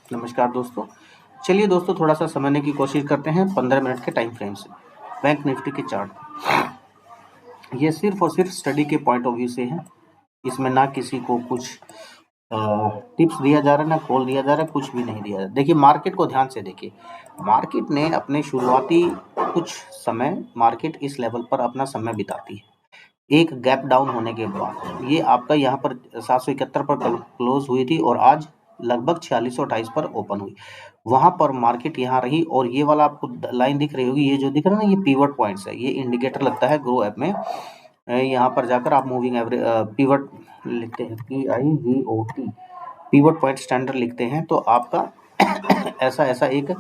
नमस्कार दोस्तों। चलिए दोस्तों, थोड़ा सा समझने की कोशिश करते हैं 15 मिनट के टाइम फ्रेम से बैंक निफ्टी के चार्ट। ये सिर्फ और सिर्फ स्टडी के पॉइंट ऑफ व्यू से है। इसमें ना किसी को कुछ टिप्स दिया जा रहा है, ना कॉल दिया जा रहा है, कुछ भी नहीं दिया जा रहा है। देखिए मार्केट को ध्यान से देखिए। मार्केट ने अपने शुरुआती कुछ समय मार्केट इस लेवल पर अपना समय बिताती है। एक गैप डाउन होने के बाद ये आपका यहाँ पर 771 पर क्लोज हुई थी और आज लगभग 4628 पर ओपन हुई। वहां पर मार्केट यहाँ रही और ये वाला आपको लाइन दिख रही होगी, ये जो दिख रहा है ना, ये पिवट पॉइंट्स है। ये इंडिकेटर लगता है ग्रो ऐप में। यहाँ पर जाकर आप मूविंग एवरेज पिवट लिखते हैं, PIVOT, पिवट पॉइंट स्टैंडर्ड लिखते हैं तो आपका ऐसा ऐसा एक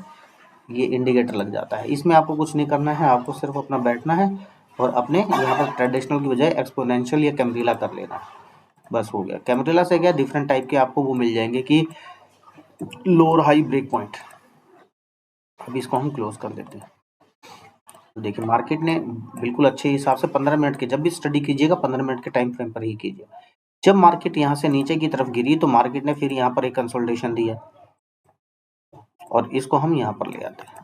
ये इंडिकेटर लग जाता है। इसमें आपको कुछ नहीं करना है, आपको सिर्फ अपना बैठना है और अपने यहाँ पर ट्रेडिशनल की बजाय एक्सपोनेंशियल या कैमरिला कर लेना है, बस हो गया। कैमरिला से क्या डिफरेंट टाइप के आपको वो मिल जाएंगे कि लोअर हाई ब्रेक पॉइंट। अब इसको हम क्लोज कर देते हैं। तो देखिए मार्केट ने बिल्कुल अच्छे हिसाब से 15 मिनट के, जब भी स्टडी कीजिएगा 15 मिनट के टाइम फ्रेम पर ही कीजिए। जब मार्केट यहाँ से नीचे की तरफ गिरी तो मार्केट ने फिर यहाँ पर एक कंसोलिडेशन दिया और इसको हम यहाँ पर ले आते हैं।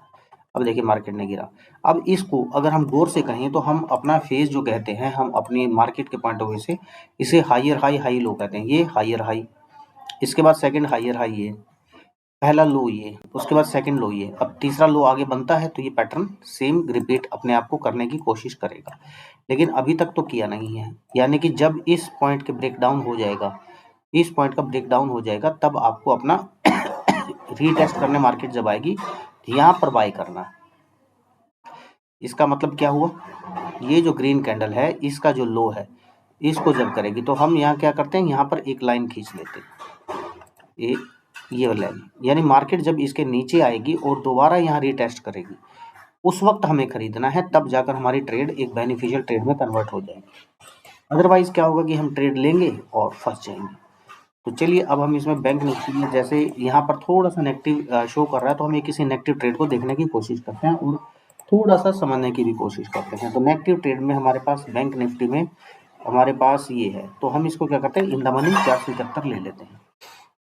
अब देखिए मार्केट ने गिरा। अब इसको अगर हम गौर से कहें तो हम अपना फेज जो कहते हैं, हम अपनी मार्केट के पॉइंट ऑफ व्यू से इसे हायर हाई हाई लो कहते हैं। ये हायर हाई, इसके बाद सेकंड हायर हाई, ये पहला लो, ये उसके बाद सेकंड लो, ये अब तीसरा लो आगे बनता है। तो ये पैटर्न सेम रिपीट अपने आप को करने की कोशिश करेगा, लेकिन अभी तक तो किया नहीं है। यानी कि जब इस पॉइंट के ब्रेकडाउन हो जाएगा, इस पॉइंट का ब्रेकडाउन हो जाएगा, तब आपको अपना रीटेस्ट करने मार्केट जब आएगी यहाँ पर बाय करना। इसका मतलब क्या हुआ, ये जो ग्रीन कैंडल है इसका जो लो है इसको जब करेगी तो हम यहाँ क्या करते हैं, यहाँ पर एक लाइन खींच लेते हैं, ये लाइन। यानी मार्केट जब इसके नीचे आएगी और दोबारा यहाँ रीटेस्ट करेगी, उस वक्त हमें खरीदना है, तब जाकर हमारी ट्रेड एक बेनिफिशियल ट्रेड में कन्वर्ट हो जाएगी। अदरवाइज क्या होगा कि हम ट्रेड लेंगे और फंस जाएंगे। तो चलिए अब हम इसमें बैंक निफ्टी में जैसे यहाँ पर थोड़ा सा नेगेटिव शो कर रहा है तो हम किसी नेगेटिव ट्रेड को देखने की कोशिश करते हैं और थोड़ा सा समझने की भी कोशिश करते हैं। तो नेगेटिव ट्रेड में हमारे पास बैंक निफ्टी में हमारे पास ये है, तो हम इसको क्या करते हैं, इन द मनी 471 ले लेते हैं।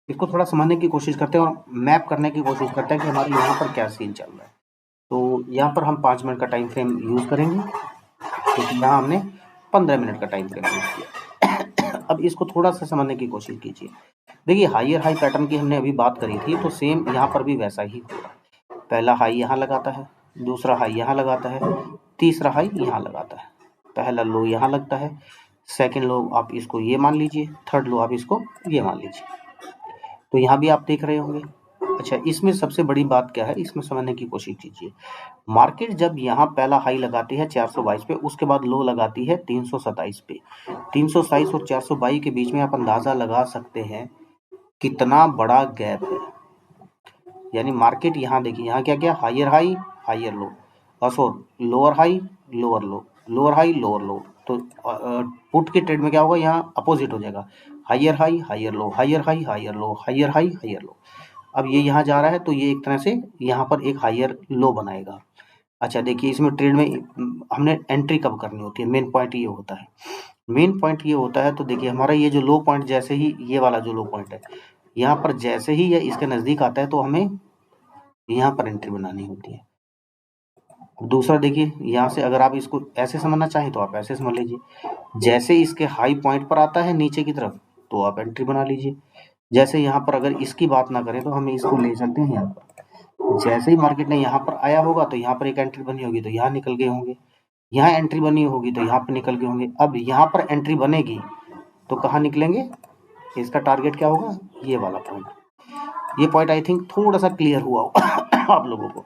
इसको थोड़ा समझने की कोशिश करते हैं और मैप करने की कोशिश करते हैं कि हमारे यहाँ पर क्या सीन चल रहा है। तो यहाँ पर हम 5 मिनट का टाइम फ्रेम यूज करेंगे, क्योंकि यहाँ हमने 15 मिनट का टाइम फ्रेम यूज किया। अब इसको थोड़ा सा समझने की कोशिश कीजिए। देखिए हायर हाई पैटर्न की हमने अभी बात करी थी, तो सेम यहाँ पर भी वैसा ही हो रहा है। पहला हाई यहाँ लगाता है, दूसरा हाई यहाँ लगाता है, तीसरा हाई यहाँ लगाता है, पहला लो यहाँ लगता है, सेकंड लो आप इसको ये मान लीजिए, थर्ड लो आप इसको ये मान लीजिए। तो यहाँ भी आप देख रहे होंगे। अच्छा, इसमें सबसे बड़ी बात क्या है, इसमें समझने की कोशिश कीजिए। मार्केट जब यहाँ पहला हाई लगाती है 422 पे, उसके बाद लो लगाती है 327 पे। 327 और 422 के बीच में आप अंदाजा लगा सकते हैं कितना बड़ा गैप है। यानी मार्केट यहाँ देखिए, यहाँ क्या क्या, higher high higher low, lower high lower low, lower high lower low. तो पुट के ट्रेड में क्या होगा, यहाँ अपोजिट हो जाएगा, higher high higher low, higher high higher low, higher high higher low. अब ये यहाँ जा रहा है तो ये एक तरह से यहाँ पर एक हायर लो बनाएगा। अच्छा देखिए, इसमें ट्रेड में हमने एंट्री कब करनी होती है, मेन पॉइंट ये होता है। मेन पॉइंट ये होता है, तो देखिए हमारा ये जो लो पॉइंट, जैसे ही ये वाला जो लो पॉइंट है यहाँ पर जैसे ही ये इसके नज़दीक आता है तो हमें यहाँ पर एंट्री बनानी होती है। दूसरा देखिए, यहाँ से अगर आप इसको ऐसे समझना चाहें तो आप ऐसे समझ लीजिए, जैसे इसके हाई पॉइंट पर आता है नीचे की तरफ तो आप एंट्री बना लीजिए। जैसे यहाँ पर अगर इसकी बात ना करें तो हम इसको ले चलते हैं यहाँ पर, जैसे ही मार्केट ने यहाँ पर आया होगा तो यहाँ पर एक एंट्री बनी होगी तो यहाँ निकल गए होंगे, यहाँ एंट्री बनी होगी तो यहाँ पर निकल गए होंगे। अब यहाँ पर एंट्री बनेगी तो कहाँ निकलेंगे, इसका टारगेट क्या होगा, ये वाला पॉइंट। ये पॉइंट आई थिंक थोड़ा सा क्लियर हुआ आप लोगों को।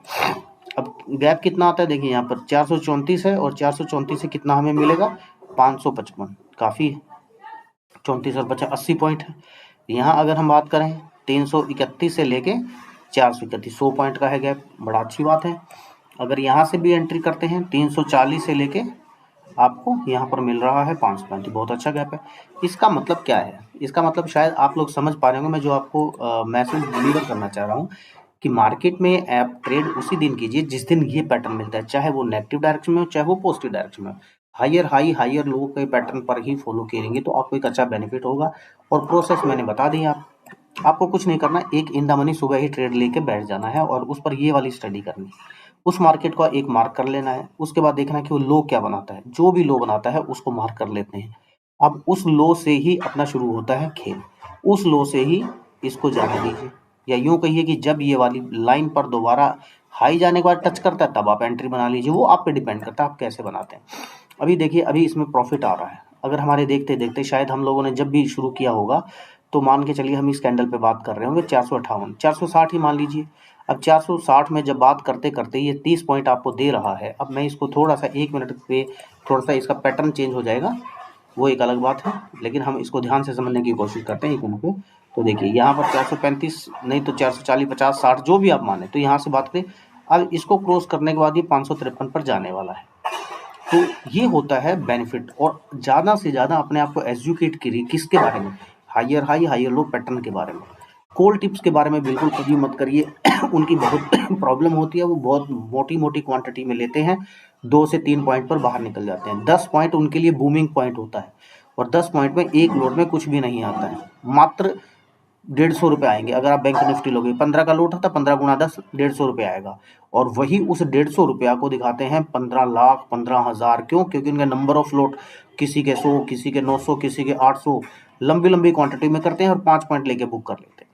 अब गैप कितना आता है, देखिए यहाँ पर 434 है और 434 से कितना हमें मिलेगा, 555, काफ़ी 34 और 50 80 पॉइंट है। यहाँ अगर हम बात करें 331 से लेके 431, 100 पॉइंट का है गैप, बड़ा अच्छी बात है। अगर यहाँ से भी एंट्री करते हैं 340 से लेके आपको यहाँ पर मिल रहा है 535, बहुत अच्छा गैप है। इसका मतलब क्या है, इसका मतलब शायद आप लोग समझ पा रहे होंगे मैं जो आपको मैसेज डिलीवर करना चाह रहा हूँ कि मार्केट में ऐप ट्रेड उसी दिन कीजिए जिस दिन ये पैटर्न मिलता है, चाहे वो नेगेटिव डायरेक्शन में हो चाहे वो पॉजिटिव डायरेक्शन में हो। हायर हाई हायर लो के पैटर्न पर ही फॉलो करेंगे तो आपको एक अच्छा बेनिफिट होगा। और प्रोसेस मैंने बता दी आप, आपको कुछ नहीं करना, एक इन द मनी सुबह ही ट्रेड लेके बैठ जाना है और उस पर ये वाली स्टडी करनी है। उस मार्केट को एक मार्क कर लेना है, उसके बाद देखना है कि वो लो क्या बनाता है, जो भी लो बनाता है उसको मार्क कर लेते हैं। अब उस लो से ही अपना शुरू होता है खेल, उस लो से ही इसको जाने दीजिए, या यूं कहिए कि जब ये वाली लाइन पर दोबारा हाई जाने के बाद टच करता है तब आप एंट्री बना लीजिए। वो आप पे डिपेंड करता है आप कैसे बनाते हैं। अभी देखिए, अभी इसमें प्रॉफिट आ रहा है। अगर हमारे देखते देखते शायद हम लोगों ने जब भी शुरू किया होगा, तो मान के चलिए हम इस कैंडल पे बात कर रहे होंगे 458 460 ही मान लीजिए। अब 460 में जब बात करते करते ये 30 पॉइंट आपको दे रहा है। अब मैं इसको थोड़ा सा 1 मिनट पे थोड़ा सा इसका पैटर्न चेंज हो जाएगा, वो एक अलग बात है, लेकिन हम इसको ध्यान से समझने की कोशिश करते हैं 1 मिनट पे। तो देखिए यहाँ पर 435 नहीं तो 440 50 60 जो भी आप माने, तो यहाँ से बात करें। अब इसको क्रॉस करने के बाद ये 553 पर जाने वाला है। तो ये होता है बेनिफिट। और ज़्यादा से ज़्यादा अपने आप को एजुकेट करिए किसके बारे में, higher high higher low pattern के बारे में। कॉल टिप्स के बारे में बिल्कुल कभी मत करिए उनकी बहुत प्रॉब्लम होती है, वो बहुत मोटी मोटी क्वांटिटी में लेते हैं, 2 से 3 पॉइंट पर बाहर निकल जाते हैं। 10 पॉइंट उनके लिए बूमिंग पॉइंट होता है, और 10 पॉइंट में एक लोड में कुछ भी नहीं आता है, मात्र 150 रुपये आएंगे। अगर आप बैंक निफ्टी लोगे 15 का लोड था, 15 गुणा 10 150 रुपये आएगा। और वही उस 150 रुपया को दिखाते हैं 15 लाख 15,000। क्यों? क्योंकि उनका नंबर ऑफ लोड किसी के 100, किसी के 900, किसी के 800 लंबी लंबी क्वांटिटी में करते हैं और 5 पॉइंट लेके बुक कर लेते हैं।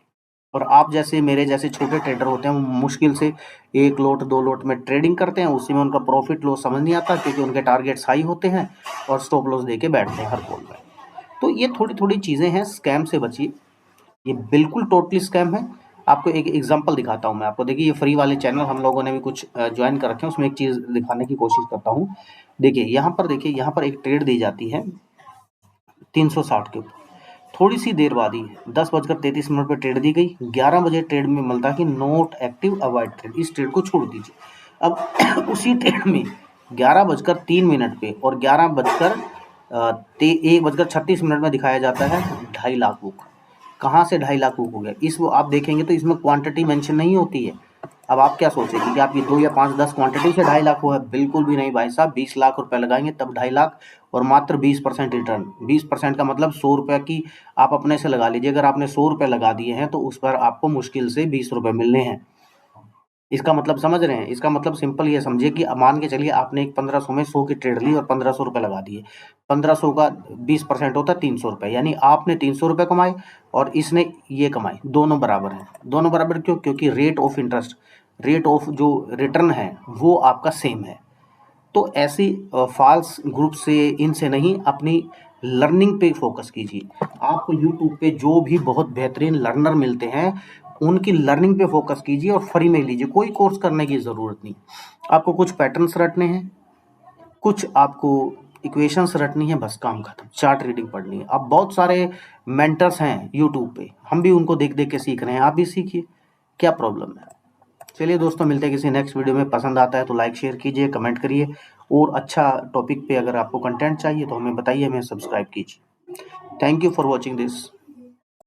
और आप जैसे मेरे जैसे छोटे ट्रेडर होते हैं, वो मुश्किल से 1 लोट 2 लोट में ट्रेडिंग करते हैं, उसी में उनका प्रॉफिट लॉस समझ नहीं आता, क्योंकि उनके टारगेट्स हाई होते हैं और स्टॉप लॉस देके बैठते हैं हर कॉल में। तो ये थोड़ी थोड़ी चीज़ें हैं, स्कैम से बचिए, ये बिल्कुल टोटली स्कैम है। आपको एक एग्जांपल दिखाता हूँ मैं आपको। देखिए, ये फ्री वाले चैनल हम लोगों ने भी कुछ ज्वाइन कर रखे हैं, उसमें एक चीज़ दिखाने की कोशिश करता हूँ। देखिए यहाँ पर एक ट्रेड दी जाती है 360 के ऊपर। थोड़ी सी देर बाद ही 10:33 पे ट्रेड दी गई, 11 बजे ट्रेड में मिलता है कि नोट एक्टिव अवॉइड ट्रेड, इस ट्रेड को छोड़ दीजिए। अब उसी ट्रेड में 11:03 पे और 1:36 में दिखाया जाता है 2.5 लाख बुक। कहाँ से 2.5 लाख बुक हो गया? इस वो आप देखेंगे तो इसमें क्वांटिटी मेंशन नहीं होती है। अब आप क्या सोचेंगे कि आप ये 2 या 5 10 क्वांटिटी से 2.5 लाख हुआ है? बिल्कुल भी नहीं भाई साहब, 20 लाख रुपए लगाएंगे तब 2.5 लाख, और मात्र 20% रिटर्न। 20% का मतलब 100 रुपये की आप अपने से लगा लीजिए। अगर आपने 100 रुपये लगा दिए हैं तो उस पर आपको मुश्किल से 20 रुपये मिलने हैं। इसका मतलब समझ रहे हैं? इसका मतलब सिंपल ये समझिए कि मान के चलिए आपने एक 1500 में 100 की ट्रेड ली और 1500 रुपये लगा दिए। 1500 का 20% होता है 300 रुपये, यानी आपने 300 रुपये कमाए और इसने ये कमाए, दोनों बराबर हैं। दोनों बराबर क्यों? क्योंकि rate of interest, rate of जो रिटर्न है वो आपका सेम है। तो ऐसी फॉल्स ग्रुप से, इनसे नहीं, अपनी लर्निंग पे फोकस कीजिए। आपको यूट्यूब पे जो भी बहुत बेहतरीन लर्नर मिलते हैं उनकी लर्निंग पे फोकस कीजिए और फ्री में लीजिए, कोई कोर्स करने की ज़रूरत नहीं। आपको कुछ पैटर्न्स रटने हैं, कुछ आपको इक्वेशंस रटनी है, बस काम खत्म। चार्ट रीडिंग पढ़नी है। अब बहुत सारे मेंटर्स हैं यूट्यूब पे, हम भी उनको देख देख के सीख रहे हैं, आप भी सीखिए, क्या प्रॉब्लम है? चलिए दोस्तों, मिलते हैं किसी नेक्स्ट वीडियो में। पसंद आता है तो लाइक शेयर कीजिए, कमेंट करिए, और अच्छा टॉपिक पे अगर आपको कंटेंट चाहिए तो हमें बताइए, हमें सब्सक्राइब कीजिए। Thank you for watching this.